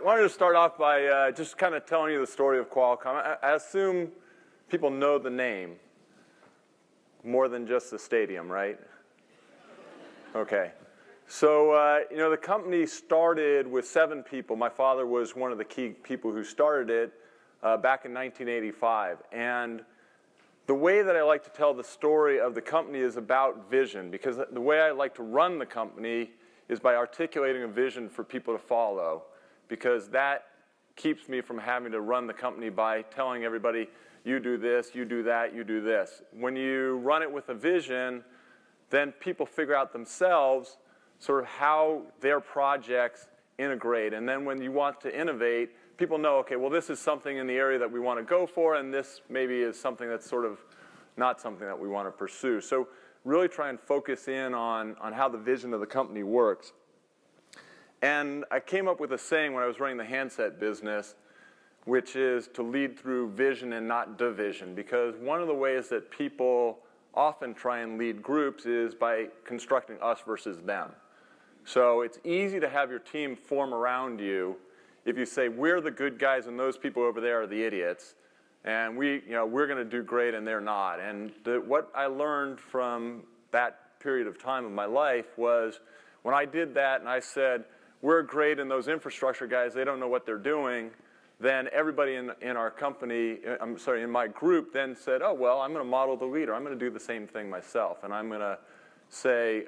wanted to start off by just kind of telling you the story of Qualcomm. I assume people know the name more than just the stadium, right? Okay. So, you know, the company started with 7 people. My father was one of the key people who started it back in 1985. And the way that I like to tell the story of the company is about vision, because the way I like to run the company is by articulating a vision for people to follow, because that keeps me from having to run the company by telling everybody, you do this, you do that, you do this. When you run it with a vision, then people figure out themselves sort of how their projects integrate. And then when you want to innovate, people know, okay, well, this is something in the area that we want to go for, and this maybe is something that's sort of not something that we want to pursue. So really try and focus in on how the vision of the company works. And I came up with a saying when I was running the handset business, which is to lead through vision and not division, because one of the ways that people often try and lead groups is by constructing us versus them. So it's easy to have your team form around you if you say, we're the good guys and those people over there are the idiots, and we're going to do great and they're not. And what I learned from that period of time of my life was when I did that and I said, we're great and those infrastructure guys, they don't know what they're doing, then everybody in our company, in my group then said, oh, well, I'm going to model the leader. I'm going to do the same thing myself. And I'm going to say,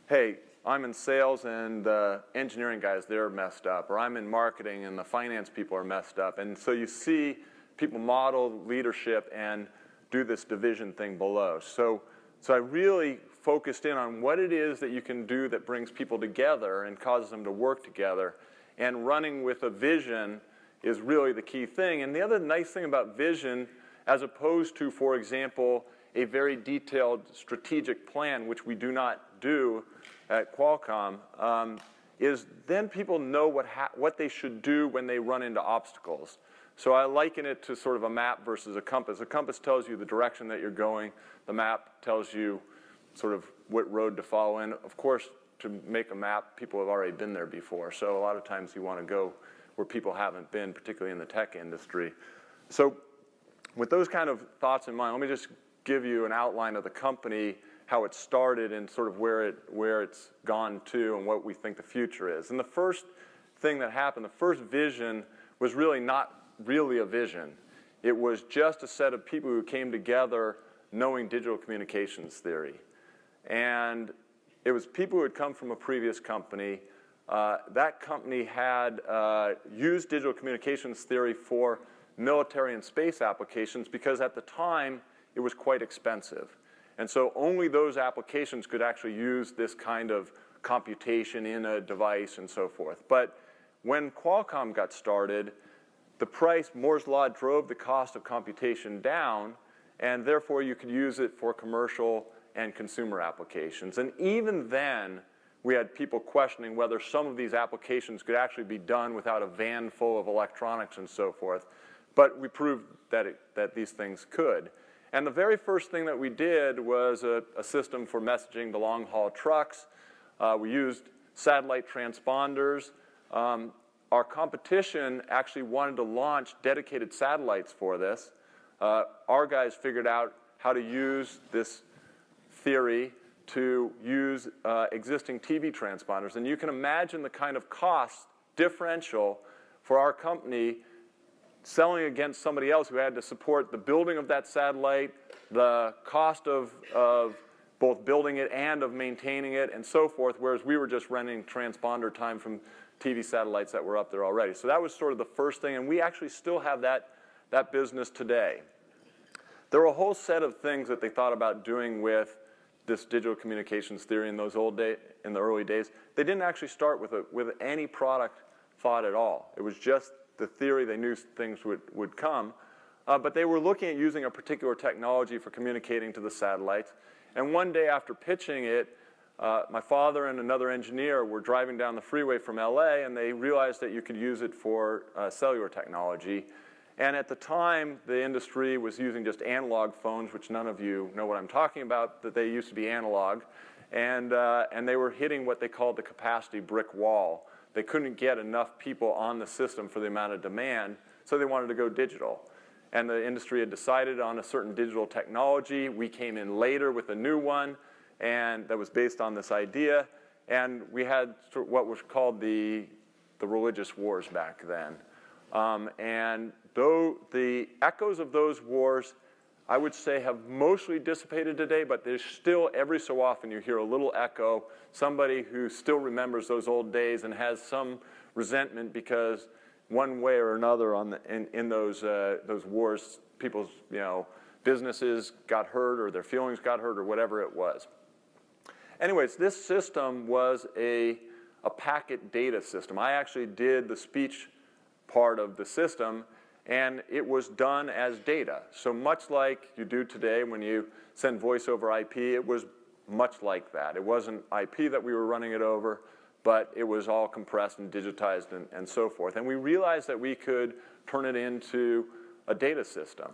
hey, I'm in sales and the engineering guys, they're messed up. Or I'm in marketing and the finance people are messed up. And so you see people model leadership and do this division thing below. So I really focused in on what it is that you can do that brings people together and causes them to work together. And running with a vision is really the key thing. And the other nice thing about vision, as opposed to, for example, a very detailed strategic plan, which we do not do at Qualcomm, is then people know what they should do when they run into obstacles. So I liken it to sort of a map versus a compass. A compass tells you the direction that you're going. The map tells you sort of what road to follow in. Of course, to make a map, people have already been there before. So a lot of times you want to go where people haven't been, particularly in the tech industry. So with those kind of thoughts in mind, let me just give you an outline of the company, how it started and sort of where it's gone to and what we think the future is. And the first thing that happened, the first vision was really not really a vision. It was just a set of people who came together knowing digital communications theory. And it was people who had come from a previous company. That company had used digital communications theory for military and space applications because at the time it was quite expensive. And so only those applications could actually use this kind of computation in a device and so forth. But when Qualcomm got started, the price, Moore's Law, drove the cost of computation down, and therefore you could use it for commercial and consumer applications. And even then, we had people questioning whether some of these applications could actually be done without a van full of electronics and so forth. But we proved that these things could. And the very first thing that we did was a system for messaging to long-haul trucks. We used satellite transponders. Our competition actually wanted to launch dedicated satellites for this. Our guys figured out how to use this theory to use existing TV transponders. And you can imagine the kind of cost differential for our company selling against somebody else who had to support the building of that satellite, the cost of both building it and of maintaining it, and so forth, whereas we were just renting transponder time from TV satellites that were up there already. So that was sort of the first thing, and we actually still have that business today. There were a whole set of things that they thought about doing with this digital communications theory in those in the early days. They didn't actually start with any product thought at all. It was just the theory. They knew things would come. But they were looking at using a particular technology for communicating to the satellites. And one day after pitching it, my father and another engineer were driving down the freeway from LA, and they realized that you could use it for cellular technology. And at the time, the industry was using just analog phones, which none of you know what I'm talking about, that they used to be analog. And they were hitting what they called the capacity brick wall. they couldn't get enough people on the system for the amount of demand, so they wanted to go digital. And the industry had decided on a certain digital technology. We came in later with a new one, and that was based on this idea. And we had what was called the religious wars back then. And though the echoes of those wars, I would say, have mostly dissipated today, but there's still, every so often, you hear a little echo, somebody who still remembers those old days and has some resentment because one way or another in those wars, people's businesses got hurt or their feelings got hurt or whatever it was. Anyways, this system was a packet data system. I actually did the speech part of the system, and it was done as data. So much like you do today when you send voice over IP, it was much like that. It wasn't IP that we were running it over, but it was all compressed and digitized and so forth. And we realized that we could turn it into a data system.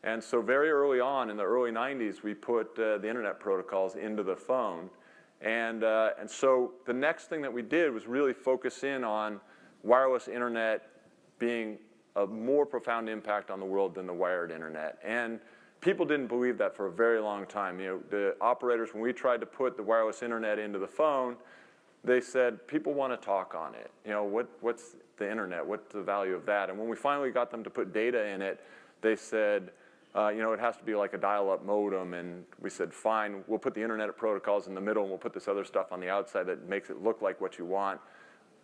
And so very early on, in the early 90s, we put the internet protocols into the phone. And so the next thing that we did was really focus in on wireless internet being a more profound impact on the world than the wired internet. And people didn't believe that for a very long time. The operators, when we tried to put the wireless internet into the phone, they said, people want to talk on it. What's the internet? What's the value of that? And when we finally got them to put data in it, they said, it has to be like a dial-up modem. And we said, fine, we'll put the internet protocols in the middle, and we'll put this other stuff on the outside that makes it look like what you want.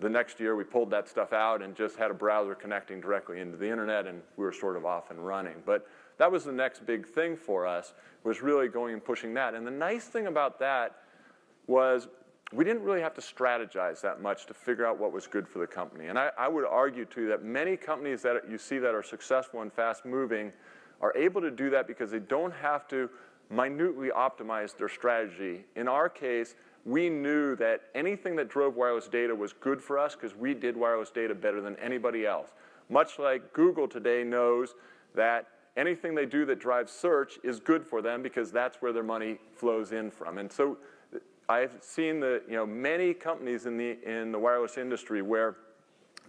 The next year, we pulled that stuff out and just had a browser connecting directly into the internet, and we were sort of off and running. But that was the next big thing for us, was really going and pushing that. And the nice thing about that was we didn't really have to strategize that much to figure out what was good for the company. And I would argue, too, that many companies that you see that are successful and fast-moving are able to do that because they don't have to minutely optimize their strategy. In our case, we knew that anything that drove wireless data was good for us because we did wireless data better than anybody else. Much like Google today knows that anything they do that drives search is good for them because that's where their money flows in from. And so I've seen many companies in the wireless industry where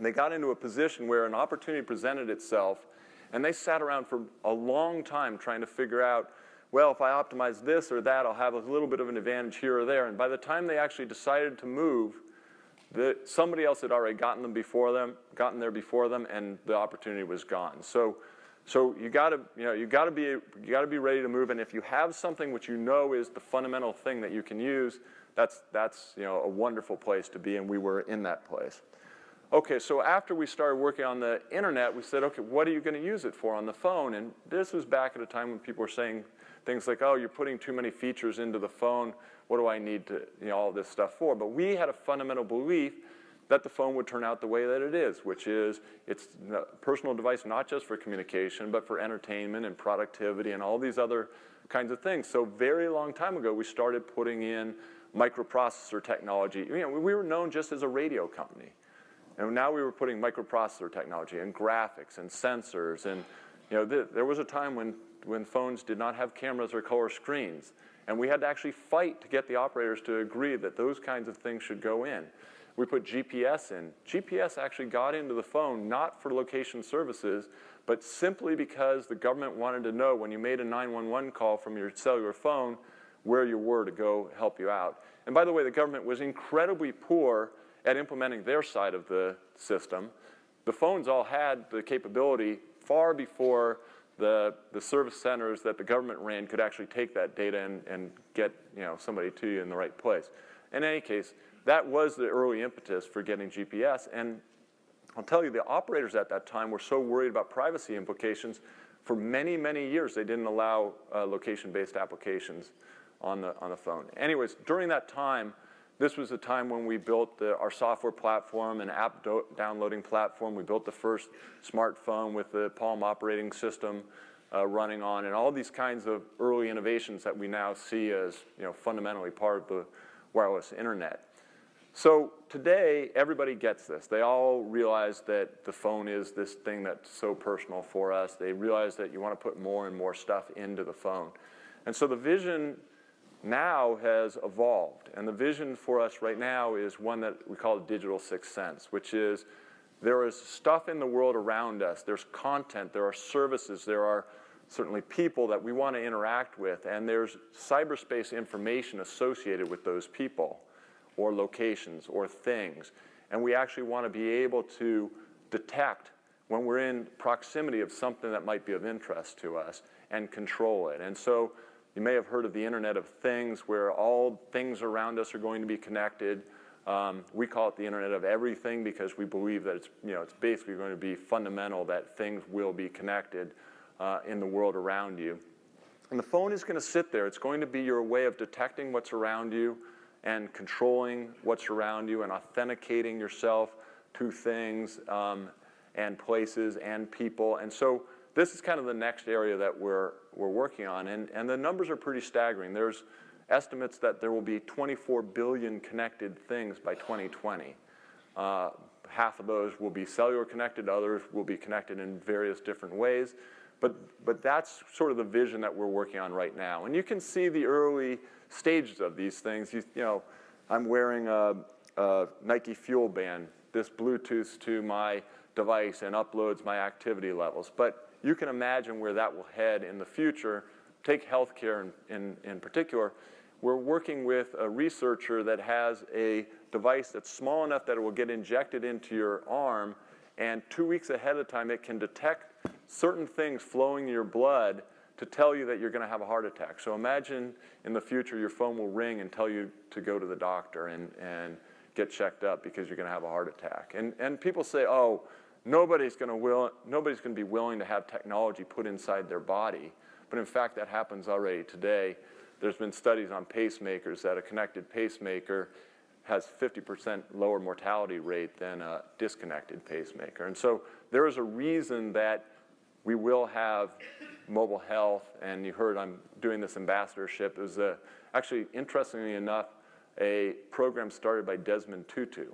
they got into a position where an opportunity presented itself, and they sat around for a long time trying to figure out, well, if I optimize this or that, I'll have a little bit of an advantage here or there. And by the time they actually decided to move, somebody else had already gotten there before them, and the opportunity was gone. So you got to be ready to move. And if you have something which you know is the fundamental thing that you can use, that's a wonderful place to be. And we were in that place. Okay, so after we started working on the internet, we said, okay, what are you going to use it for on the phone? And this was back at a time when people were saying things like, oh, you're putting too many features into the phone. What do I need to, all this stuff for? But we had a fundamental belief that the phone would turn out the way that it is, which is it's a personal device not just for communication, but for entertainment and productivity and all these other kinds of things. So very long time ago, we started putting in microprocessor technology. We were known just as a radio company. And now we were putting microprocessor technology and graphics and sensors. And there was a time when phones did not have cameras or color screens. And we had to actually fight to get the operators to agree that those kinds of things should go in. We put GPS in. GPS actually got into the phone not for location services, but simply because the government wanted to know when you made a 911 call from your cellular phone where you were to go help you out. And by the way, the government was incredibly poor at implementing their side of the system. The phones all had the capability far before the service centers that the government ran could actually take that data and get somebody to you in the right place. In any case, that was the early impetus for getting GPS. And I'll tell you, the operators at that time were so worried about privacy implications, for many, many years they didn't allow location-based applications on the phone. Anyways, during that time, this was the time when we built our software platform and app downloading platform. We built the first smartphone with the Palm operating system running on, and all these kinds of early innovations that we now see as fundamentally part of the wireless internet. So today, everybody gets this. They all realize that the phone is this thing that's so personal for us. They realize that you want to put more and more stuff into the phone. And so the vision now has evolved. And the vision for us right now is one that we call a digital sixth sense, which is there is stuff in the world around us. There's content, there are services, there are certainly people that we want to interact with, and there's cyberspace information associated with those people or locations or things. And we actually want to be able to detect when we're in proximity of something that might be of interest to us and control it. And so you may have heard of the Internet of Things, where all things around us are going to be connected. We call it the Internet of Everything because we believe that it's basically going to be fundamental that things will be connected in the world around you. And the phone is going to sit there. It's going to be your way of detecting what's around you and controlling what's around you and authenticating yourself to things and places and people. And so this is kind of the next area that we're working on. And the numbers are pretty staggering. There's estimates that there will be 24 billion connected things by 2020. Half of those will be cellular connected, others will be connected in various different ways. But that's sort of the vision that we're working on right now. And you can see the early stages of these things. You know, I'm wearing a Nike Fuel Band. This Bluetooths to my device and uploads my activity levels. But you can imagine where that will head in the future. Take healthcare in particular. We're working with a researcher that has a device that's small enough that it will get injected into your arm, and 2 weeks ahead of time it can detect certain things flowing in your blood to tell you that you're going to have a heart attack. So imagine in the future your phone will ring and tell you to go to the doctor and get checked up because you're going to have a heart attack. And people say, oh, nobody's going to be willing to have technology put inside their body. But in fact, that happens already today. There's been studies on pacemakers that a connected pacemaker has 50% lower mortality rate than a disconnected pacemaker. And so there is a reason that we will have mobile health, and you heard I'm doing this ambassadorship. It was actually, interestingly enough, a program started by Desmond Tutu.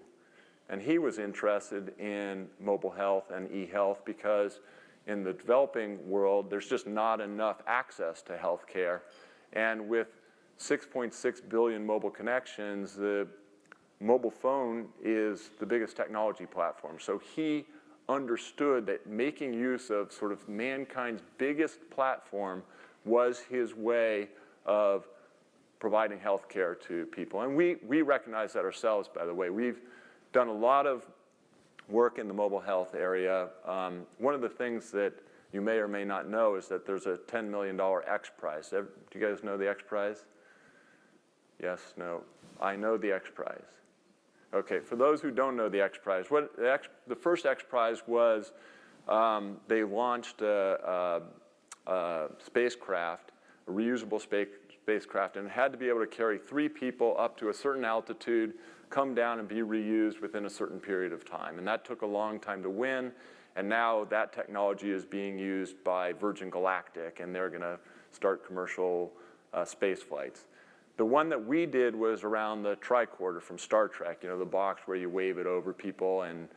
And he was interested in mobile health and e-health because in the developing world, there's just not enough access to health care. And with 6.6 billion mobile connections, the mobile phone is the biggest technology platform. So he understood that making use of sort of mankind's biggest platform was his way of providing health care to people. And we recognize that ourselves, by the way. We've done a lot of work in the mobile health area. One of the things that you may or may not know is that there's a $10 million X Prize. Do you guys know the X Prize? Yes, no. I know the X Prize. Okay, for those who don't know the X Prize, the first X Prize was they launched a spacecraft, a reusable spacecraft, and it had to be able to carry 3 people up to a certain altitude, come down and be reused within a certain period of time. And that took a long time to win, and now that technology is being used by Virgin Galactic, and they're going to start commercial space flights. The one that we did was around the tricorder from Star Trek, you know, the box where you wave it over people and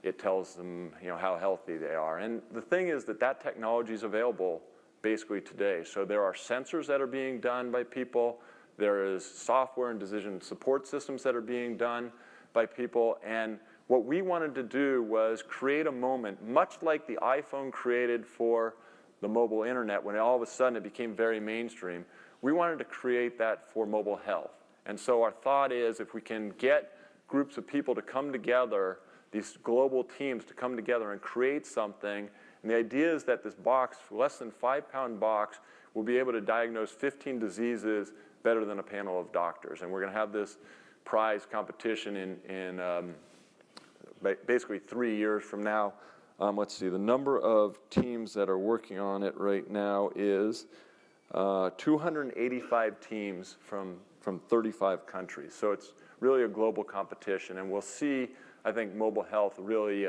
it tells them, you know, how healthy they are. And the thing is that technology is available basically today. So there are sensors that are being done by people. There is software and decision support systems that are being done by people. And what we wanted to do was create a moment, much like the iPhone created for the mobile internet when all of a sudden it became very mainstream. We wanted to create that for mobile health. And so our thought is if we can get groups of people to come together, these global teams to come together and create something, and the idea is that this box, less than 5-pound box, will be able to diagnose 15 diseases better than a panel of doctors. And we're going to have this prize competition in basically 3 years from now. Let's see, the number of teams that are working on it right now is 285 teams from 35 countries. So it's really a global competition, and we'll see, I think, mobile health really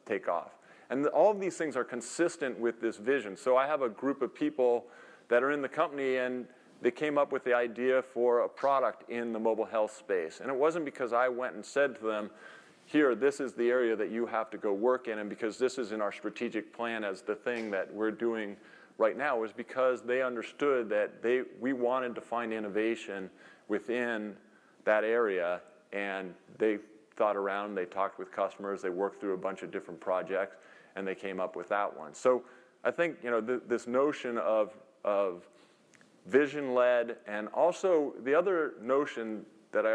take off. And all of these things are consistent with this vision. So I have a group of people that are in the company, and they came up with the idea for a product in the mobile health space. And it wasn't because I went and said to them, here, this is the area that you have to go work in, and because this is in our strategic plan as the thing that we're doing right now was because they understood that we wanted to find innovation within that area, and they thought around, they talked with customers, they worked through a bunch of different projects, and they came up with that one. So I think, you know, this notion of vision-led, and also the other notion that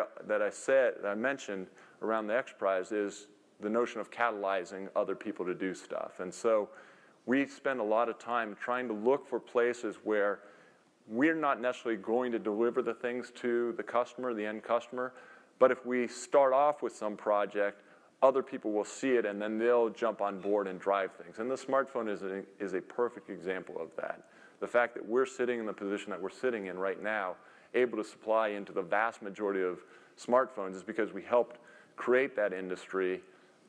I mentioned around the X Prize is the notion of catalyzing other people to do stuff. And so we spend a lot of time trying to look for places where we're not necessarily going to deliver the things to the customer, the end customer, but if we start off with some project, other people will see it and then they'll jump on board and drive things. And the smartphone is a perfect example of that. The fact that we're sitting in the position that we're sitting in right now, able to supply into the vast majority of smartphones, is because we helped create that industry,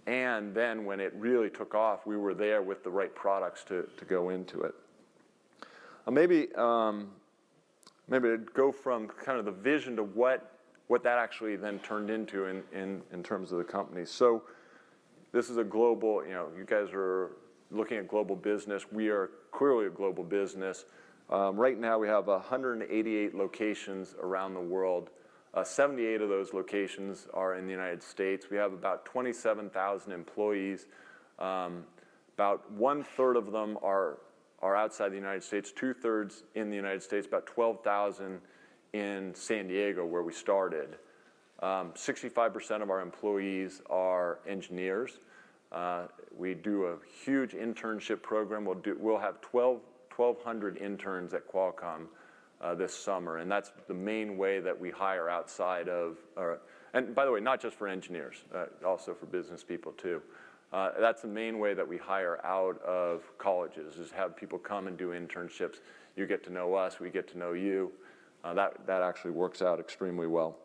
and then when it really took off, we were there with the right products to go into it. Maybe to go from kind of the vision to what that actually then turned into in terms of the company. So this is a global, you know, you guys are looking at global business. We are clearly a global business. Right now we have 188 locations around the world. 78 of those locations are in the United States. We have about 27,000 employees. About 1/3 of them are outside the United States, 2/3 in the United States, about 12,000 in San Diego, where we started. 65% of our employees are engineers. We do a huge internship program. We'll have 1,200 interns at Qualcomm this summer, and that's the main way that we hire outside of, and by the way, not just for engineers, also for business people too. That's the main way that we hire out of colleges, is have people come and do internships. You get to know us, we get to know you. That actually works out extremely well.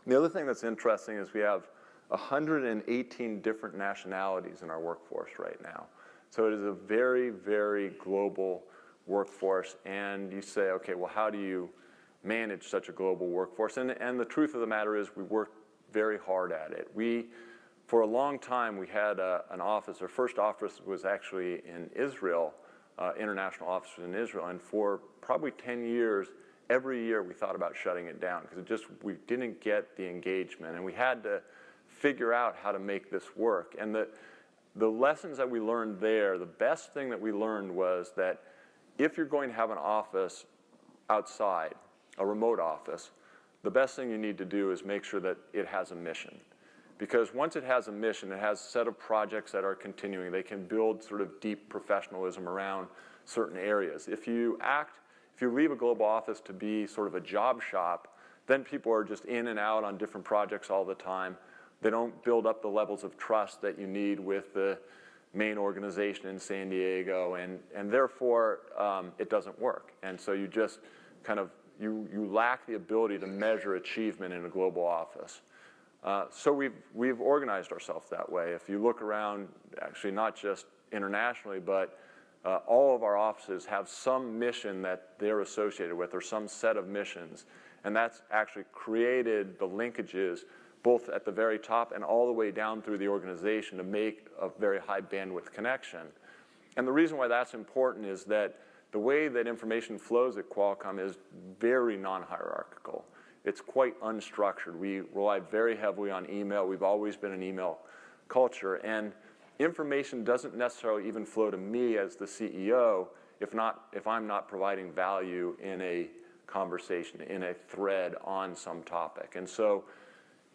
The other thing that's interesting is we have 118 different nationalities in our workforce right now. So it is a very, very global workforce, and you say, okay, well, how do you manage such a global workforce? And the truth of the matter is we work very hard at it. For a long time, we had an office. Our first office was actually in Israel, international office in Israel, and for probably 10 years, every year we thought about shutting it down because we didn't get the engagement, and we had to figure out how to make this work. And the lessons that we learned there, the best thing that we learned was that if you're going to have an office outside, a remote office, the best thing you need to do is make sure that it has a mission. Because once it has a mission, it has a set of projects that are continuing. They can build sort of deep professionalism around certain areas. If you leave a global office to be sort of a job shop, then people are just in and out on different projects all the time. They don't build up the levels of trust that you need with the main organization in San Diego, and therefore it doesn't work. And so you just kind of, you lack the ability to measure achievement in a global office. So we've organized ourselves that way. If you look around, actually not just internationally, but all of our offices have some mission that they're associated with, or some set of missions, and that's actually created the linkages both at the very top and all the way down through the organization to make a very high bandwidth connection. And the reason why that's important is that the way that information flows at Qualcomm is very non-hierarchical. It's quite unstructured. We rely very heavily on email. We've always been an email culture, and information doesn't necessarily even flow to me as the CEO if I'm not providing value in a conversation, in a thread on some topic. And so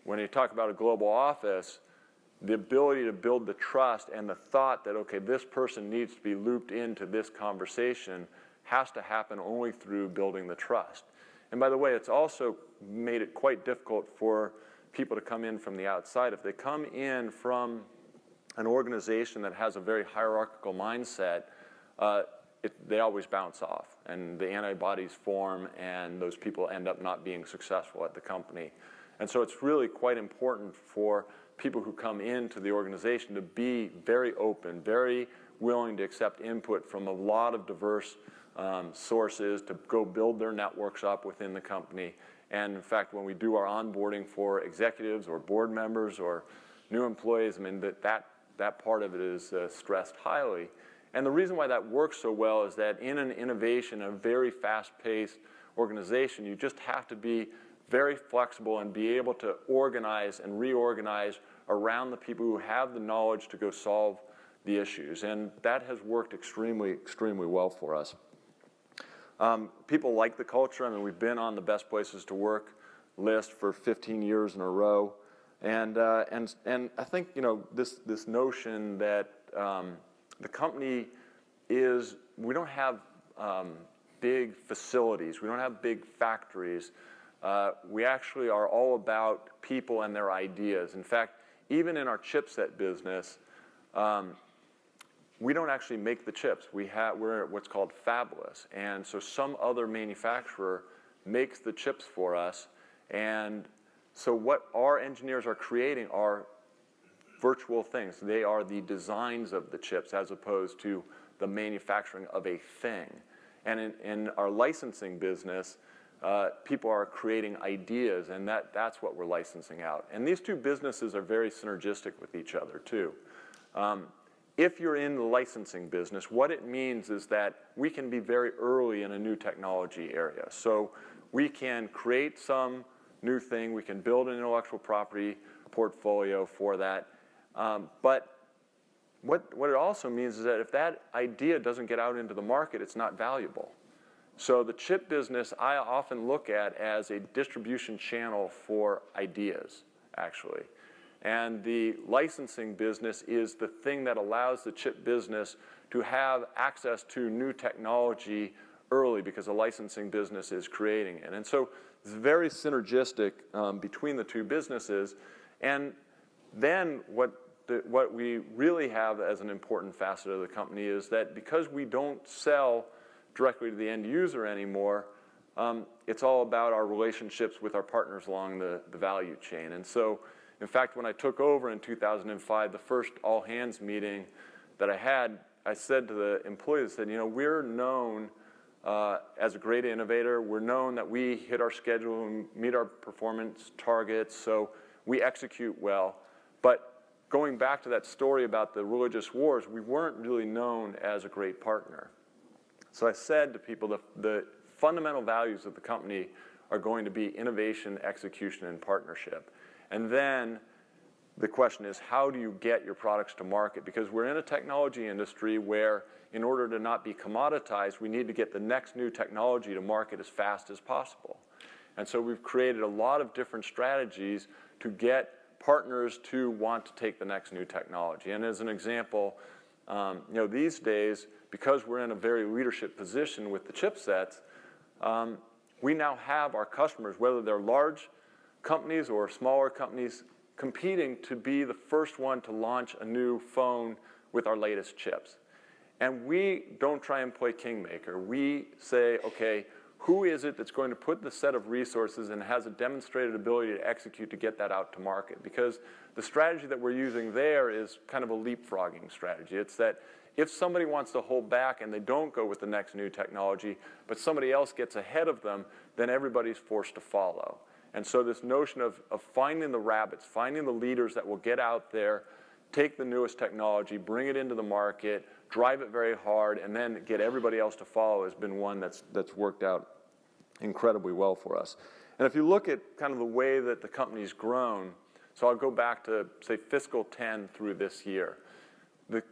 when you talk about a global office, the ability to build the trust and the thought that, okay, this person needs to be looped into this conversation has to happen only through building the trust. And by the way, it's also made it quite difficult for people to come in from the outside. If they come in from an organization that has a very hierarchical mindset, they always bounce off, and the antibodies form, and those people end up not being successful at the company. And so it's really quite important for people who come into the organization to be very open, very willing to accept input from a lot of diverse sources, to go build their networks up within the company. And in fact, when we do our onboarding for executives or board members or new employees, I mean, that part of it is stressed highly. And the reason why that works so well is that in an innovation, a very fast-paced organization, you just have to be very flexible and be able to organize and reorganize around the people who have the knowledge to go solve the issues. And that has worked extremely, extremely well for us. People like the culture. I mean, we've been on the best places to work list for 15 years in a row. And I think, you know, this notion that the company is, we don't have big facilities. We don't have big factories. We actually are all about people and their ideas. In fact, even in our chipset business, we don't actually make the chips. We're what's called fabless. And so some other manufacturer makes the chips for us. And so what our engineers are creating are virtual things. They are the designs of the chips as opposed to the manufacturing of a thing. And in our licensing business, people are creating ideas, and that's what we're licensing out. And these two businesses are very synergistic with each other, too. If you're in the licensing business, what it means is that we can be very early in a new technology area. So we can create some new thing. We can build an intellectual property portfolio for that. But what it also means is that if that idea doesn't get out into the market, it's not valuable. So the chip business I often look at as a distribution channel for ideas, actually. And the licensing business is the thing that allows the chip business to have access to new technology early because the licensing business is creating it. And so it's very synergistic between the two businesses. And then what we really have as an important facet of the company is that because we don't sell directly to the end user anymore, it's all about our relationships with our partners along the value chain. And so, in fact, when I took over in 2005, the first all-hands meeting that I had, I said to the employees, I said, you know, we're known as a great innovator. We're known that we hit our schedule and meet our performance targets, so we execute well. But going back to that story about the religious wars, we weren't really known as a great partner. So I said to people, the fundamental values of the company are going to be innovation, execution, and partnership. And then the question is, how do you get your products to market? Because we're in a technology industry where, in order to not be commoditized, we need to get the next new technology to market as fast as possible. And so we've created a lot of different strategies to get partners to want to take the next new technology. And as an example, you know, these days, because we're in a very leadership position with the chipsets, we now have our customers, whether they're large companies or smaller companies, competing to be the first one to launch a new phone with our latest chips. And we don't try and play kingmaker. We say, okay, who is it that's going to put the set of resources and has a demonstrated ability to execute to get that out to market? Because the strategy that we're using there is kind of a leapfrogging strategy. It's that if somebody wants to hold back and they don't go with the next new technology, but somebody else gets ahead of them, then everybody's forced to follow. And so this notion of finding the rabbits, finding the leaders that will get out there, take the newest technology, bring it into the market, drive it very hard, and then get everybody else to follow has been one that's worked out incredibly well for us. And if you look at kind of the way that the company's grown, so I'll go back to, say, fiscal 10 through this year.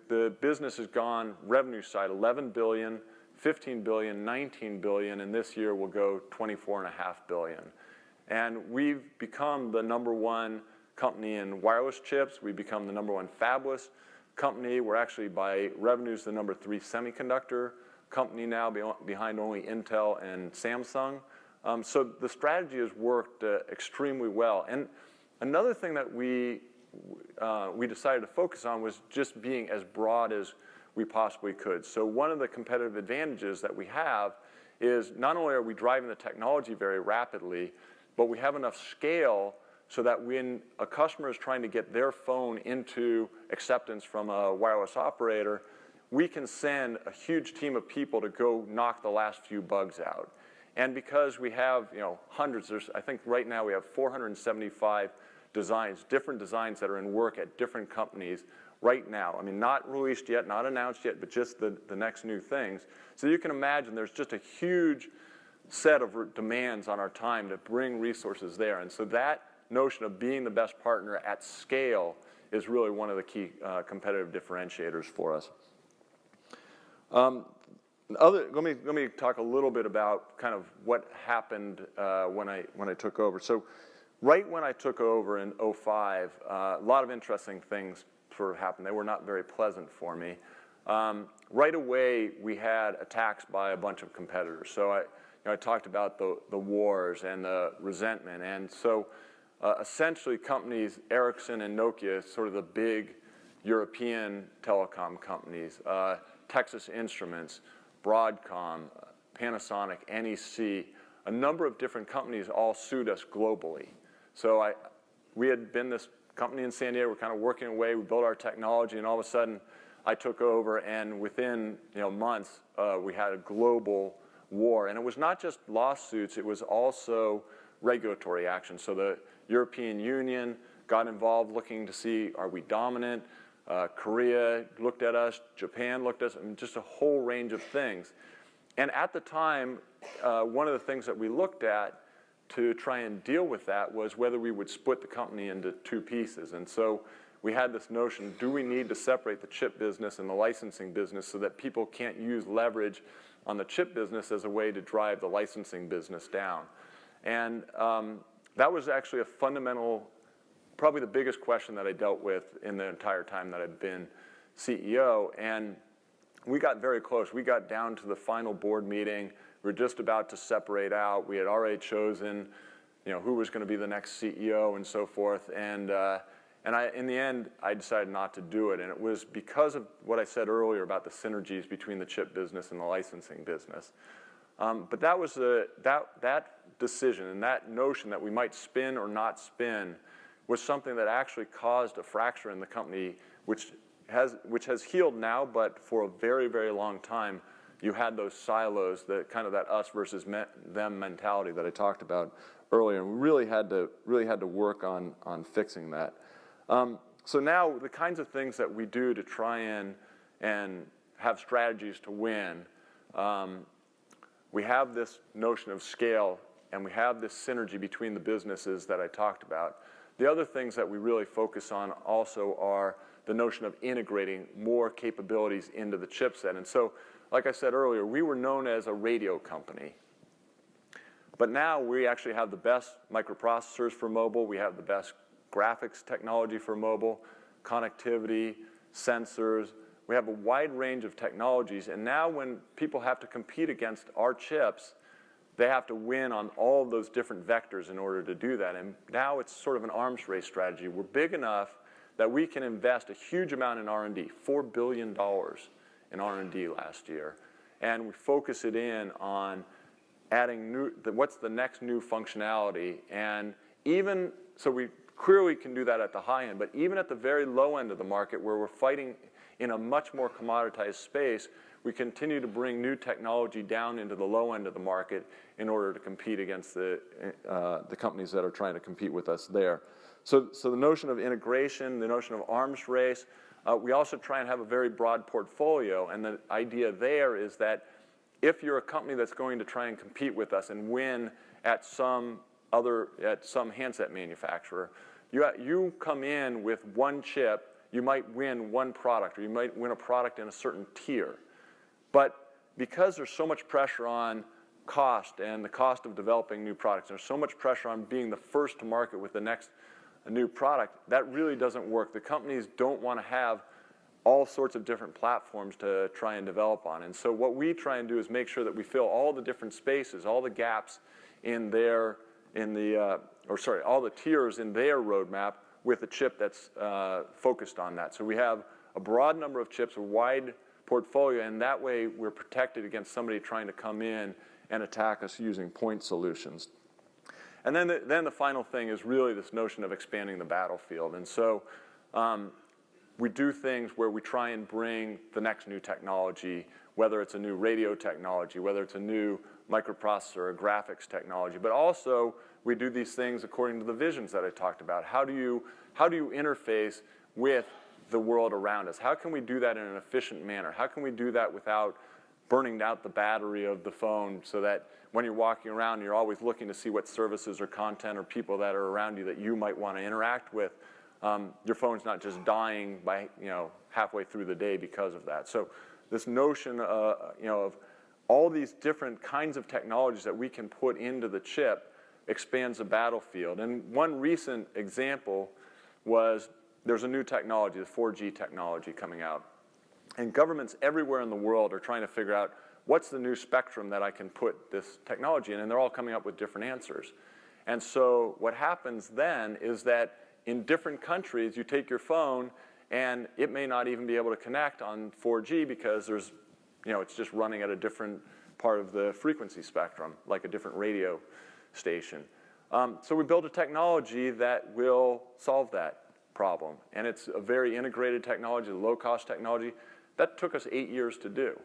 The business has gone, revenue side, 11 billion, 15 billion, 19 billion, and this year will go 24.5 billion. And we've become the #1 company in wireless chips. We've become the #1 fabless company. We're actually, by revenues, the #3 semiconductor company now, behind only Intel and Samsung. So the strategy has worked extremely well. And another thing that we decided to focus on was just being as broad as we possibly could. So one of the competitive advantages that we have is not only are we driving the technology very rapidly, but we have enough scale so that when a customer is trying to get their phone into acceptance from a wireless operator, we can send a huge team of people to go knock the last few bugs out. And because we have, you know, hundreds, I think right now we have 475 designs, different designs that are in work at different companies. right now. I mean, not released yet, not announced yet, but just the next new things. So you can imagine there's just a huge set of demands on our time to bring resources there. And so that notion of being the best partner at scale is really one of the key competitive differentiators for us. Let me talk a little bit about kind of what happened when I took over. So right when I took over in 2005, a lot of interesting things sort of happened. They were not very pleasant for me. Right away, we had attacks by a bunch of competitors. So I talked about the wars and the resentment. And so essentially companies, Ericsson and Nokia, sort of the big European telecom companies, Texas Instruments, Broadcom, Panasonic, NEC, a number of different companies all sued us globally. So we had been this company in San Diego, we're kind of working away, we built our technology, and all of a sudden I took over, and within months we had a global war. And it was not just lawsuits, it was also regulatory action. So the European Union got involved looking to see, are we dominant? Korea looked at us, Japan looked at us, I mean, just a whole range of things. And at the time, one of the things that we looked at to try and deal with that was whether we would split the company into two pieces. And so we had this notion, do we need to separate the chip business and the licensing business so that people can't use leverage on the chip business as a way to drive the licensing business down? And that was actually a fundamental, probably the biggest question that I dealt with in the entire time that I've been CEO. And we got very close. We got down to the final board meeting. We were just about to separate out. We had already chosen, who was going to be the next CEO and so forth. And in the end, I decided not to do it. And it was because of what I said earlier about the synergies between the chip business and the licensing business. But that was that decision and that notion that we might spin or not spin was something that actually caused a fracture in the company, which has healed now, but for a very, very long time, you had those silos, kind of that us versus them mentality that I talked about earlier, and we really had to work on fixing that. So now the kinds of things that we do to try and have strategies to win, we have this notion of scale, and we have this synergy between the businesses that I talked about. The other things that we really focus on also are the notion of integrating more capabilities into the chipset. And so, like I said earlier, we were known as a radio company. But now we actually have the best microprocessors for mobile. We have the best graphics technology for mobile, connectivity, sensors. We have a wide range of technologies. And now when people have to compete against our chips, they have to win on all of those different vectors in order to do that. And now it's sort of an arms race strategy. We're big enough that we can invest a huge amount in R&D, $4 billion in R&D last year. And we focus it in on adding what's the next new functionality. And even, so we clearly can do that at the high end, but even at the very low end of the market where we're fighting in a much more commoditized space, we continue to bring new technology down into the low end of the market in order to compete against the companies that are trying to compete with us there. So the notion of integration, the notion of arms race, we also try and have a very broad portfolio, and the idea there is that if you're a company that's going to try and compete with us and win at some handset manufacturer, you come in with one chip, you might win one product, or you might win a product in a certain tier. But because there's so much pressure on cost and the cost of developing new products, there's so much pressure on being the first to market with the next new product, that really doesn't work. The companies don't want to have all sorts of different platforms to try and develop on. And so what we try and do is make sure that we fill all the different spaces, all the gaps in all the tiers in their roadmap with a chip that's focused on that. So we have a broad number of chips, a wide portfolio, and that way we're protected against somebody trying to come in and attack us using point solutions. And then the final thing is really this notion of expanding the battlefield. And so we do things where we try and bring the next new technology, whether it's a new radio technology, whether it's a new microprocessor or graphics technology, but also we do these things according to the visions that I talked about. How do you interface with the world around us? How can we do that in an efficient manner? How can we do that without burning out the battery of the phone so that when you're walking around, you're always looking to see what services or content or people that are around you that you might want to interact with? Your phone's not just dying by, halfway through the day because of that. So this notion, of all these different kinds of technologies that we can put into the chip expands the battlefield. And one recent example was there's a new technology, the 4G technology coming out. And governments everywhere in the world are trying to figure out what's the new spectrum that I can put this technology in, and they're all coming up with different answers. And so what happens then is that in different countries, you take your phone, and it may not even be able to connect on 4G because there's, it's just running at a different part of the frequency spectrum, like a different radio station. So we built a technology that will solve that problem. And it's a very integrated technology, low-cost technology. That took us 8 years to do.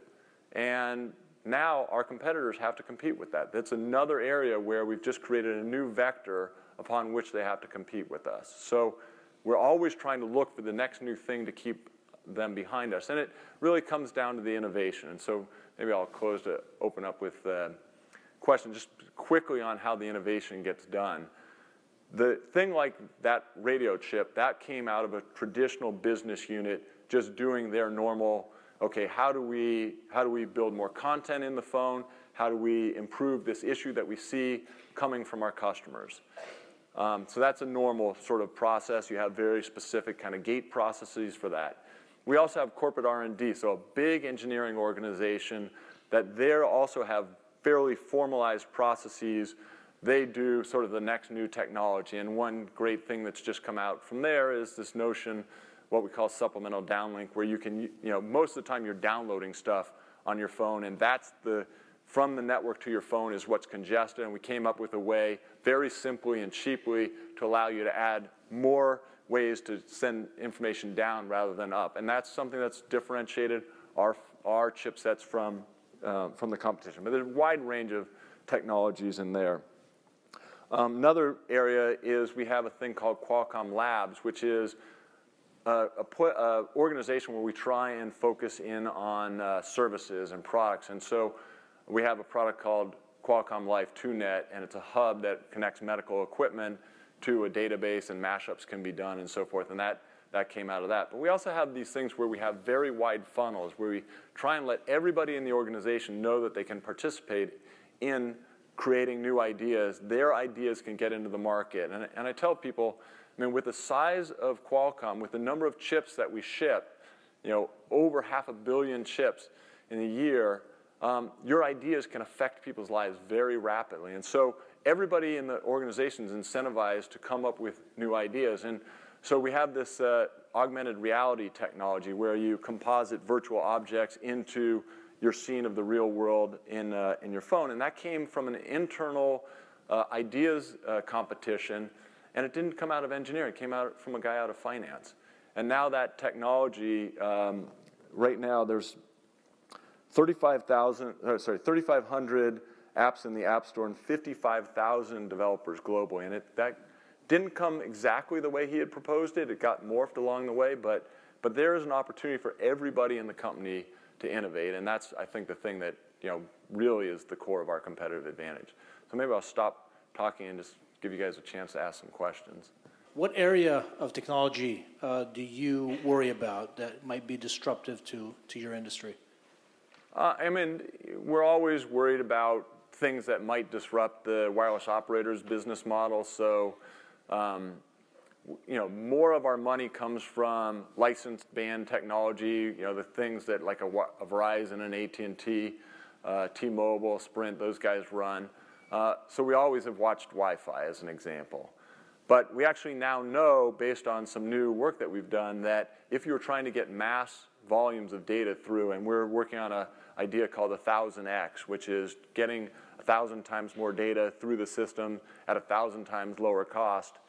And now our competitors have to compete with that. That's another area where we've just created a new vector upon which they have to compete with us. So we're always trying to look for the next new thing to keep them behind us. And it really comes down to the innovation. And so maybe I'll close to open up with a question just quickly on how the innovation gets done. The thing like that radio chip, that came out of a traditional business unit just doing their normal, okay, how do we build more content in the phone? How do we improve this issue that we see coming from our customers? So that's a normal sort of process. You have very specific kind of gate processes for that. We also have corporate R&D, so a big engineering organization that they also have fairly formalized processes. They do sort of the next new technology. And one great thing that's just come out from there is this notion, what we call supplemental downlink, where you can, most of the time you're downloading stuff on your phone, and that's from the network to your phone is what's congested. And we came up with a way, very simply and cheaply, to allow you to add more ways to send information down rather than up. And that's something that's differentiated our chipsets from the competition. But there's a wide range of technologies in there. Another area is we have a thing called Qualcomm Labs, which is an organization where we try and focus in on services and products. And so we have a product called Qualcomm Life 2Net, and it's a hub that connects medical equipment to a database, and mashups can be done and so forth. And that came out of that. But we also have these things where we have very wide funnels, where we try and let everybody in the organization know that they can participate in creating new ideas. Their ideas can get into the market. And I tell people, with the size of Qualcomm, with the number of chips that we ship, over 500 million chips in a year, your ideas can affect people's lives very rapidly. And so everybody in the organization is incentivized to come up with new ideas. And so we have this augmented reality technology where you composite virtual objects into your scene of the real world in your phone. And that came from an internal ideas competition. And it didn't come out of engineering. It came out from a guy out of finance. And now that technology, right now there's 3,500 apps in the App Store and 55,000 developers globally. And that didn't come exactly the way he had proposed it. It got morphed along the way. But there is an opportunity for everybody in the company to innovate. And that's, I think, the thing that really is the core of our competitive advantage. So maybe I'll stop talking and just give you guys a chance to ask some questions. What area of technology do you worry about that might be disruptive to your industry? We're always worried about things that might disrupt the wireless operator's business model. So, more of our money comes from licensed band technology, the things that like a Verizon and AT&T, T-Mobile, Sprint, those guys run. So we always have watched Wi-Fi as an example. But we actually now know, based on some new work that we've done, that if you were trying to get mass volumes of data through, and we're working on an idea called 1000x, which is getting 1,000 times more data through the system at 1,000 times lower cost.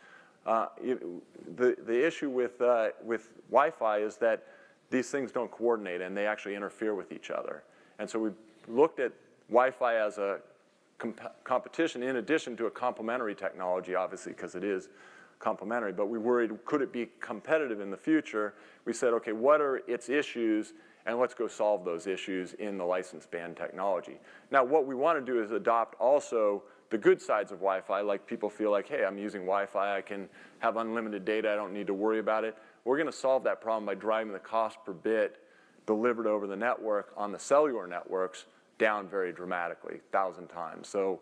The issue with Wi-Fi is that these things don't coordinate, and they actually interfere with each other. And so we looked at Wi-Fi as a competition in addition to a complementary technology, obviously, because it is complementary. But we worried, could it be competitive in the future? We said, okay, what are its issues? And let's go solve those issues in the licensed band technology. Now, what we want to do is adopt also the good sides of Wi-Fi, like people feel like, hey, I'm using Wi-Fi, I can have unlimited data, I don't need to worry about it. We're going to solve that problem by driving the cost per bit delivered over the network on the cellular networks down very dramatically, 1,000 times. So,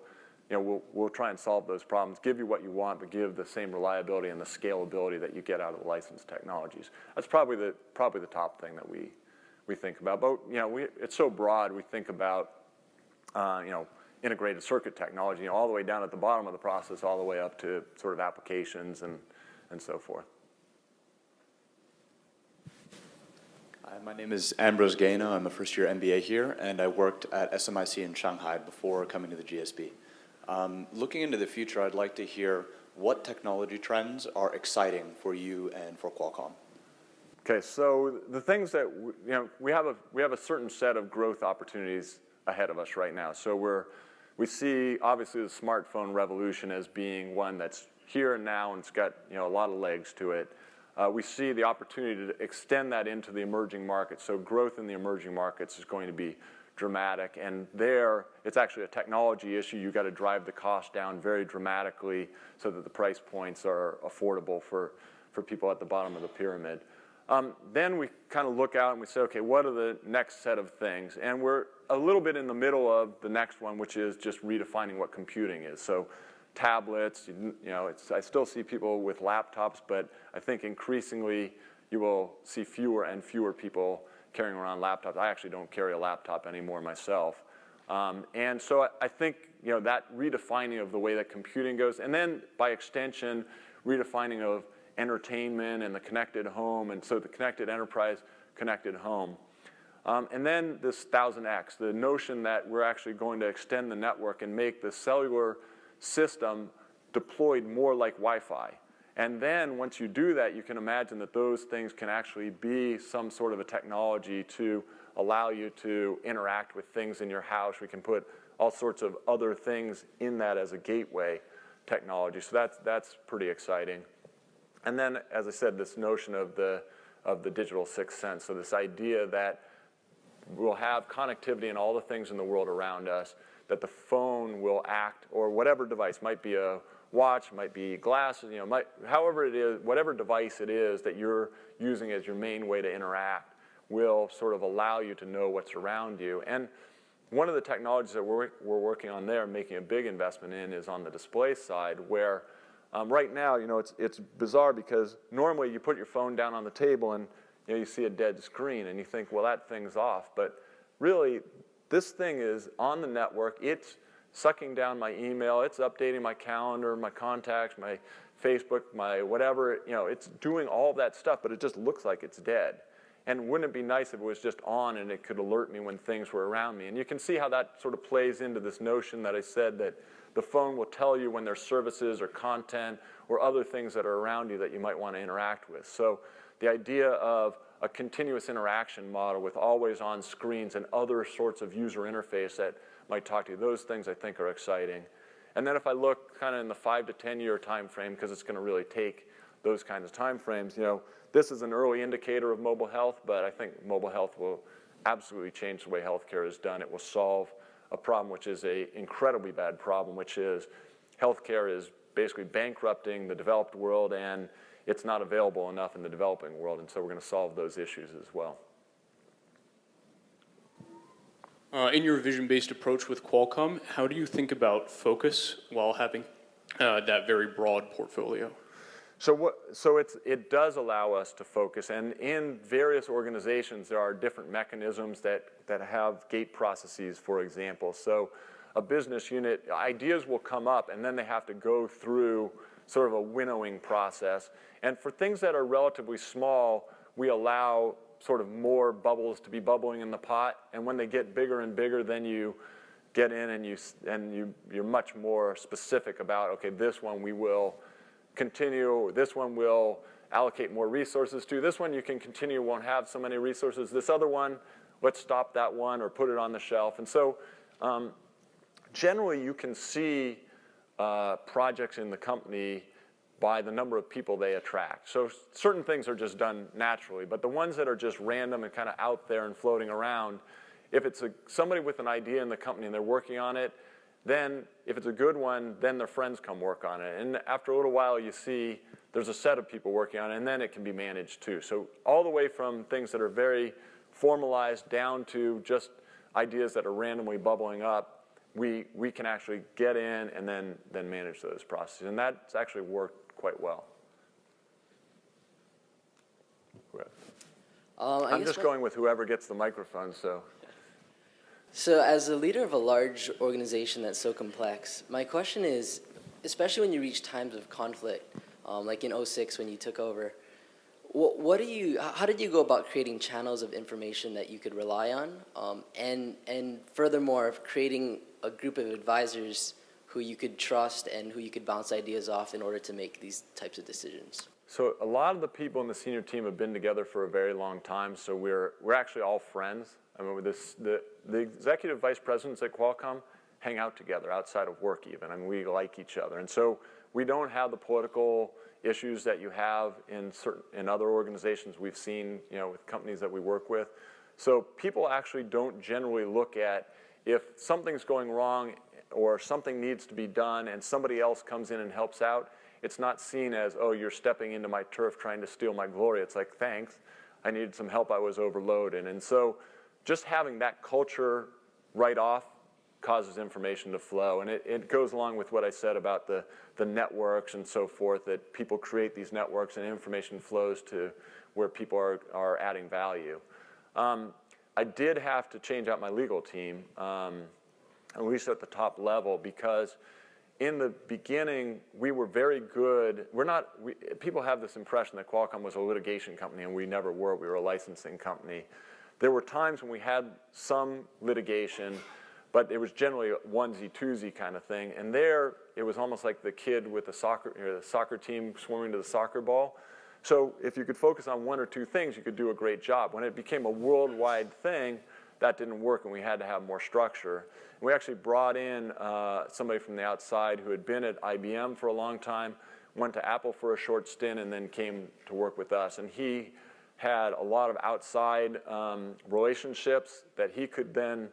you know, we'll try and solve those problems, give you what you want, but give the same reliability and the scalability that you get out of the licensed technologies. That's probably the top thing that we think about. But, you know, it's so broad, we think about, you know, integrated circuit technology, you know, all the way down at the bottom of the process, all the way up to sort of applications and so forth. Hi, my name is Ambrose Gaino. I'm a first-year MBA here, and I worked at SMIC in Shanghai before coming to the GSB. Looking into the future, I'd like to hear what technology trends are exciting for you and for Qualcomm. Okay, so the things that, you know, we have a certain set of growth opportunities ahead of us right now. So we see, obviously, the smartphone revolution as being one that's here and now, and it's got, you know, a lot of legs to it. We see the opportunity to extend that into the emerging markets. So growth in the emerging markets is going to be dramatic, and there, it's actually a technology issue. You've got to drive the cost down very dramatically so that the price points are affordable for people at the bottom of the pyramid. Then we kind of look out and we say, okay, what are the next set of things? And we're a little bit in the middle of the next one, which is just redefining what computing is. So tablets, you know, I still see people with laptops, but I think increasingly you will see fewer and fewer people carrying around laptops. I actually don't carry a laptop anymore myself. And so I think, you know, that redefining of the way that computing goes, and then by extension, redefining of entertainment and the connected home, and so the connected enterprise, connected home. And then this 1000x, the notion that we're actually going to extend the network and make the cellular system deployed more like Wi-Fi. And then once you do that, you can imagine that those things can actually be some sort of a technology to allow you to interact with things in your house. We can put all sorts of other things in that as a gateway technology. So that's pretty exciting. And then, as I said, this notion of the digital sixth sense. So this idea that we'll have connectivity in all the things in the world around us, that the phone will act, or whatever device, might be a watch, might be glasses, you know, however it is, whatever device it is that you're using as your main way to interact will sort of allow you to know what's around you. And one of the technologies that we're working on there, making a big investment in, is on the display side, where right now, you know, it's bizarre because normally you put your phone down on the table and, you know, you see a dead screen and you think, well, that thing's off. But really, this thing is on the network. It's sucking down my email. It's updating my calendar, my contacts, my Facebook, my whatever. You know, it's doing all that stuff, but it just looks like it's dead. And wouldn't it be nice if it was just on and it could alert me when things were around me? And you can see how that sort of plays into this notion that I said, that the phone will tell you when there's services or content or other things that are around you that you might want to interact with. So the idea of a continuous interaction model with always on screens and other sorts of user interface that might talk to you, those things I think are exciting. And then if I look kind of in the 5 to 10 year time frame, because it's going to really take those kinds of time frames, you know, this is an early indicator of mobile health, but I think mobile health will absolutely change the way healthcare is done. It will solve a problem which is an incredibly bad problem, which is healthcare is basically bankrupting the developed world, and it's not available enough in the developing world, and so we're going to solve those issues as well. In your vision-based approach with Qualcomm, how do you think about focus while having that very broad portfolio? So it does allow us to focus, and in various organizations there are different mechanisms that have gate processes, for example. So a business unit, ideas will come up and then they have to go through sort of a winnowing process. And for things that are relatively small, we allow sort of more bubbles to be bubbling in the pot, and when they get bigger and bigger, then you get in and you're much more specific about, okay, this one we will continue, this one will allocate more resources to, this one you can continue, won't have so many resources, this other one, let's stop that one or put it on the shelf. And so generally you can see projects in the company by the number of people they attract. So certain things are just done naturally, but the ones that are just random and kind of out there and floating around, if it's somebody with an idea in the company and they're working on it, then if it's a good one, then their friends come work on it. And after a little while, you see there's a set of people working on it, and then it can be managed too. So all the way from things that are very formalized down to just ideas that are randomly bubbling up, we can actually get in and then manage those processes. And that's actually worked quite well. I'm just going with whoever gets the microphone, so. So as a leader of a large organization that's so complex, my question is, especially when you reach times of conflict, like in '06 when you took over, how did you go about creating channels of information that you could rely on? And furthermore, of creating a group of advisors who you could trust and who you could bounce ideas off in order to make these types of decisions? So a lot of the people in the senior team have been together for a very long time, so we're actually all friends. I mean, the executive vice presidents at Qualcomm hang out together outside of work even. I mean, we like each other. And so we don't have the political issues that you have in other organizations we've seen, with companies that we work with. So people actually don't generally look at if something's going wrong or something needs to be done and somebody else comes in and helps out. It's not seen as, oh, you're stepping into my turf trying to steal my glory. It's like, thanks, I needed some help, I was overloaded. And so just having that culture right off causes information to flow. And it goes along with what I said about the networks and so forth, that people create these networks and information flows to where people are adding value. I did have to change out my legal team, at least at the top level, because in the beginning, we were very good. People have this impression that Qualcomm was a litigation company, and we never were. We were a licensing company. There were times when we had some litigation, but it was generally a onesie, twosie kind of thing. And there, it was almost like the kid with the soccer team swimming to the soccer ball. So if you could focus on one or two things, you could do a great job. When it became a worldwide thing, that didn't work, and we had to have more structure. And we actually brought in somebody from the outside who had been at IBM for a long time, went to Apple for a short stint, and then came to work with us. And he had a lot of outside relationships that he could then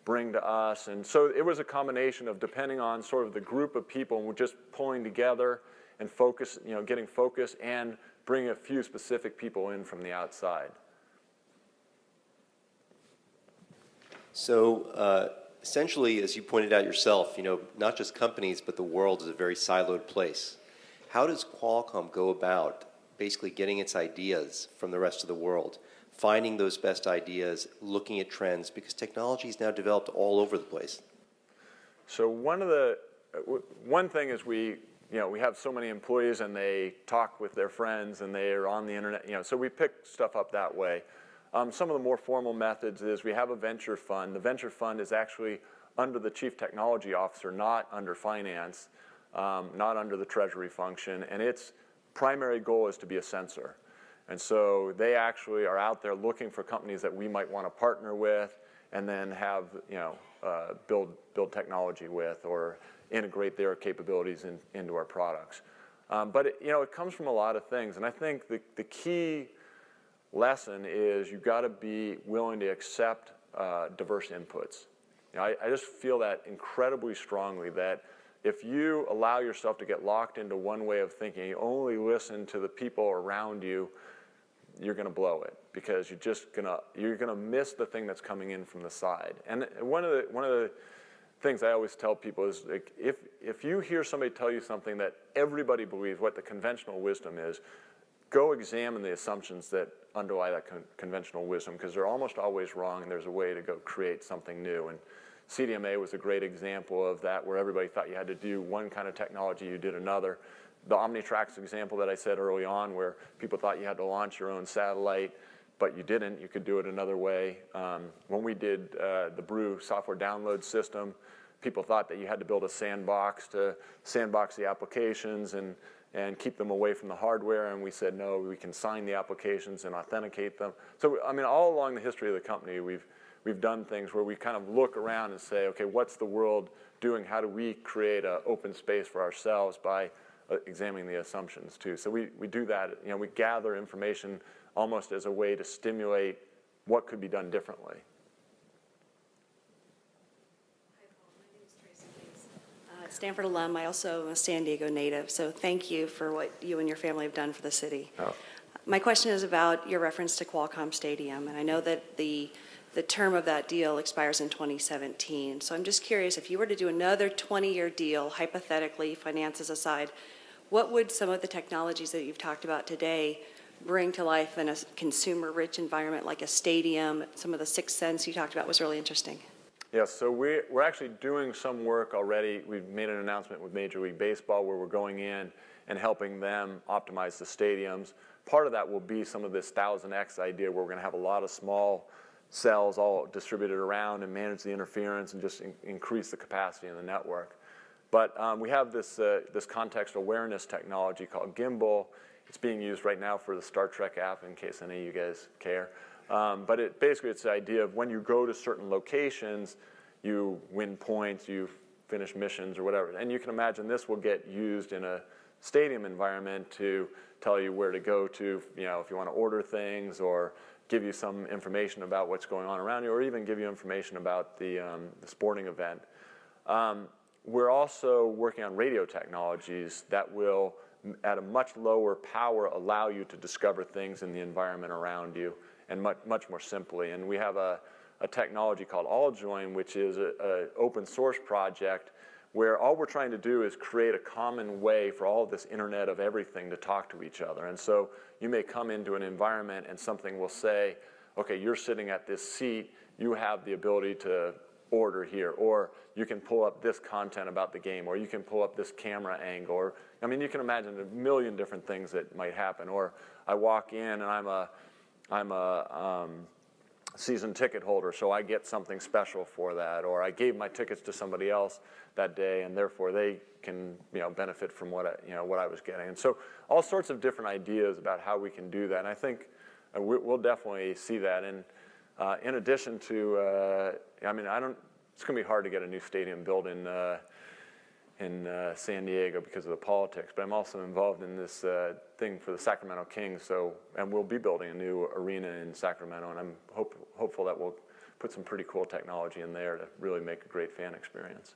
bring to us. And so it was a combination of depending on sort of the group of people, and we're just pulling together and focus, getting focus and bringing a few specific people in from the outside. So essentially, as you pointed out yourself, not just companies, but the world is a very siloed place. How does Qualcomm go about basically getting its ideas from the rest of the world, finding those best ideas, looking at trends, because technology is now developed all over the place? So one thing is we have so many employees and they talk with their friends and they are on the internet, so we pick stuff up that way. Some of the more formal methods is we have a venture fund. The venture fund is actually under the chief technology officer, not under finance, not under the treasury function, and its primary goal is to be a censor. And so they actually are out there looking for companies that we might want to partner with and then have, build technology with or integrate their capabilities into our products. But it comes from a lot of things, and I think the key lesson is you've got to be willing to accept diverse inputs. I just feel that incredibly strongly, that if you allow yourself to get locked into one way of thinking, you only listen to the people around you, you're going to blow it, because you're gonna miss the thing that's coming in from the side. And one of the things I always tell people is, like, if you hear somebody tell you something that everybody believes, what the conventional wisdom is, go examine the assumptions that underlie that conventional wisdom, because they're almost always wrong, and there's a way to go create something new. And CDMA was a great example of that, where everybody thought you had to do one kind of technology, you did another. The Omnitracs example that I said early on, where people thought you had to launch your own satellite, but you didn't. You could do it another way. When we did the Brew software download system, people thought that you had to build a sandbox to sandbox the applications and keep them away from the hardware, and we said, no, we can sign the applications and authenticate them. So, I mean, all along the history of the company, we've done things where we kind of look around and say, okay, what's the world doing? How do we create an open space for ourselves by examining the assumptions too. So we do that, we gather information almost as a way to stimulate what could be done differently. Stanford alum. I also am a San Diego native, so thank you for what you and your family have done for the city. Oh. My question is about your reference to Qualcomm Stadium, and I know that the term of that deal expires in 2017. So I'm just curious, if you were to do another 20-year deal, hypothetically, finances aside, what would some of the technologies that you've talked about today bring to life in a consumer-rich environment like a stadium? Some of the sixth sense you talked about was really interesting. Yes, so we're actually doing some work already. We've made an announcement with Major League Baseball where we're going in and helping them optimize the stadiums. Part of that will be some of this 1000X idea where we're going to have a lot of small cells all distributed around and manage the interference and just increase the capacity in the network. But we have this context awareness technology called Gimbal. It's being used right now for the Star Trek app, in case any of you guys care. But basically it's the idea of when you go to certain locations, you win points, you finish missions or whatever. And you can imagine this will get used in a stadium environment to tell you where to go to, if you want to order things, or give you some information about what's going on around you, or even give you information about the sporting event. We're also working on radio technologies that will, at a much lower power, allow you to discover things in the environment around you, and much more simply. And we have a technology called AllJoin, which is an open source project where all we're trying to do is create a common way for all of this Internet of everything to talk to each other. And so you may come into an environment and something will say, okay, you're sitting at this seat, you have the ability to order here, or you can pull up this content about the game, or you can pull up this camera angle, or, you can imagine a million different things that might happen. Or I walk in and I'm a season ticket holder, so I get something special for that, or I gave my tickets to somebody else that day, and therefore they can benefit from what I was getting. And so all sorts of different ideas about how we can do that. And I think we'll definitely see that. And in addition to, it's going to be hard to get a new stadium built in San Diego because of the politics, but I'm also involved in this thing for the Sacramento Kings, and we'll be building a new arena in Sacramento, and I'm hopeful that we'll put some pretty cool technology in there to really make a great fan experience.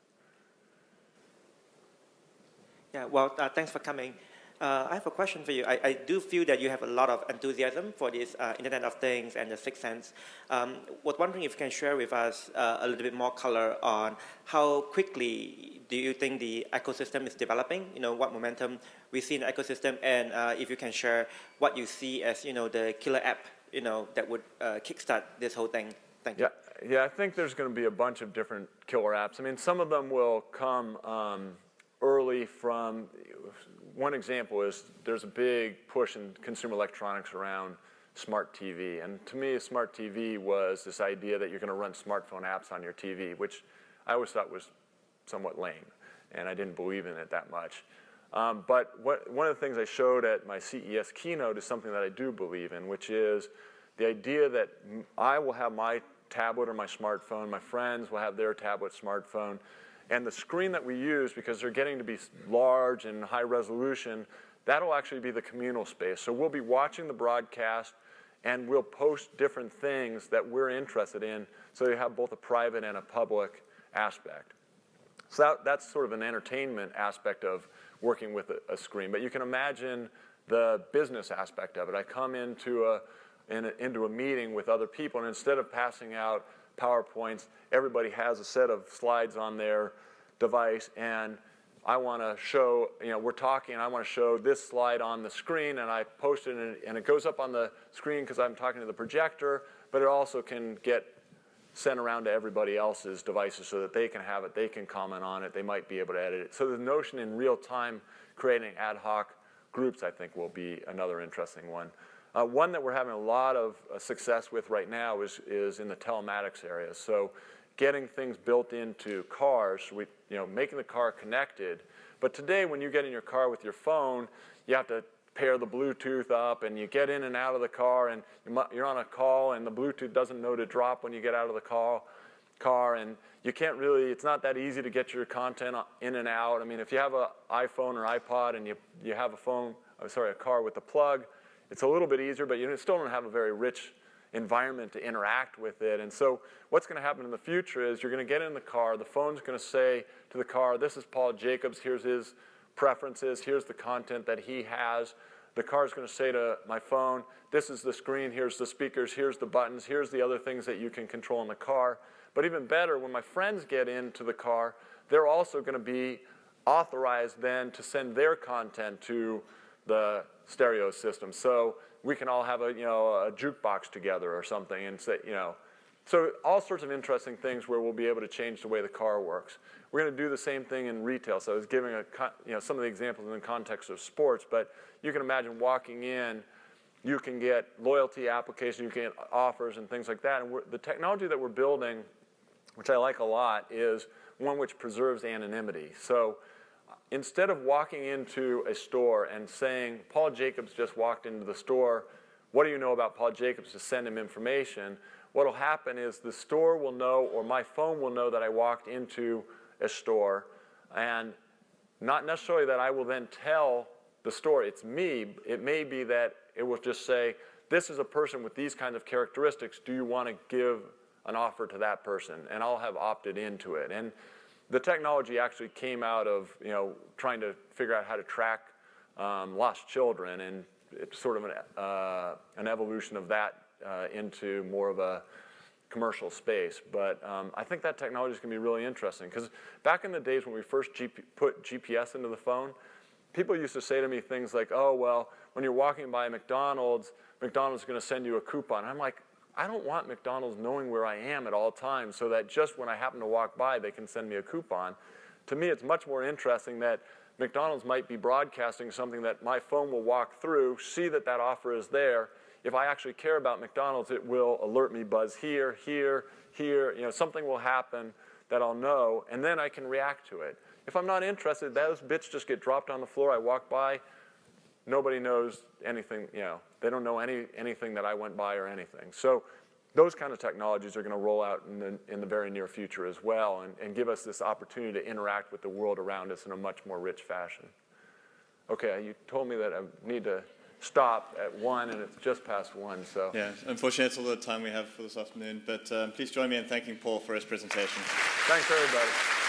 Yeah, well, thanks for coming. I have a question for you. I do feel that you have a lot of enthusiasm for this Internet of Things and the sixth sense. Was wondering if you can share with us a little bit more color on how quickly do you think the ecosystem is developing? What momentum we see in the ecosystem, and if you can share what you see as the killer app that would kickstart this whole thing. Thank you. Yeah, I think there's going to be a bunch of different killer apps. Some of them will come early from. One example is there's a big push in consumer electronics around smart TV. And to me, a smart TV was this idea that you're going to run smartphone apps on your TV, which I always thought was somewhat lame, and I didn't believe in it that much. But one of the things I showed at my CES keynote is something that I do believe in, which is the idea that I will have my tablet or my smartphone, my friends will have their tablet, smartphone, and the screen that we use, because they're getting to be large and high resolution, that'll actually be the communal space. So we'll be watching the broadcast, and we'll post different things that we're interested in, so you have both a private and a public aspect. So that's sort of an entertainment aspect of working with a screen. But you can imagine the business aspect of it. I come into a meeting with other people, and instead of passing out PowerPoints, everybody has a set of slides on their device, and I want to show, we're talking, and I want to show this slide on the screen, and I post it, and it goes up on the screen because I'm talking to the projector, but it also can get sent around to everybody else's devices so that they can have it, they can comment on it, they might be able to edit it. So the notion in real time creating ad hoc groups, I think, will be another interesting one. One that we're having a lot of success with right now is in the telematics area. So getting things built into cars, making the car connected. But today, when you get in your car with your phone, you have to pair the Bluetooth up, and you get in and out of the car, and you're on a call, and the Bluetooth doesn't know to drop when you get out of the call. car, and you can't really, it's not that easy to get your content in and out. I mean, if you have an iPhone or iPod and you have a car with a plug, it's a little bit easier, but you still don't have a very rich environment to interact with it. And so what's going to happen in the future is you're going to get in the car, the phone's going to say to the car, this is Paul Jacobs, here's his preferences, here's the content that he has. The car's going to say to my phone, this is the screen, here's the speakers, here's the buttons, here's the other things that you can control in the car. But even better, when my friends get into the car, they're also going to be authorized then to send their content to the stereo system. So we can all have a jukebox together or something, and say, so all sorts of interesting things where we'll be able to change the way the car works. We're going to do the same thing in retail. So I was giving some of the examples in the context of sports, but you can imagine walking in, you can get loyalty applications, you can get offers and things like that. And the technology that we're building, which I like a lot, is one which preserves anonymity. So instead of walking into a store and saying, Paul Jacobs just walked into the store, what do you know about Paul Jacobs, to send him information, what will happen is the store will know, or my phone will know, that I walked into a store, and not necessarily that I will then tell the store it's me. It may be that it will just say, this is a person with these kinds of characteristics, do you want to give an offer to that person? And I'll have opted into it. And the technology actually came out of trying to figure out how to track lost children, and it's sort of an evolution of that into more of a commercial space. But I think that technology is going to be really interesting, because back in the days when we first put GPS into the phone, people used to say to me things like, oh, well, when you're walking by McDonald's, McDonald's is going to send you a coupon. I'm like, I don't want McDonald's knowing where I am at all times so that just when I happen to walk by, they can send me a coupon. To me, it's much more interesting that McDonald's might be broadcasting something that my phone will walk through, see that that offer is there. If I actually care about McDonald's, it will alert me, buzz here, here, here. Something will happen that I'll know, and then I can react to it. If I'm not interested, those bits just get dropped on the floor. I walk by. Nobody knows anything, they don't know anything that I went by or anything. So those kind of technologies are going to roll out in the very near future as well, and give us this opportunity to interact with the world around us in a much more rich fashion. Okay, you told me that I need to stop at 1, and it's just past 1, so. Yeah, unfortunately that's all the time we have for this afternoon, but please join me in thanking Paul for his presentation. Thanks, everybody.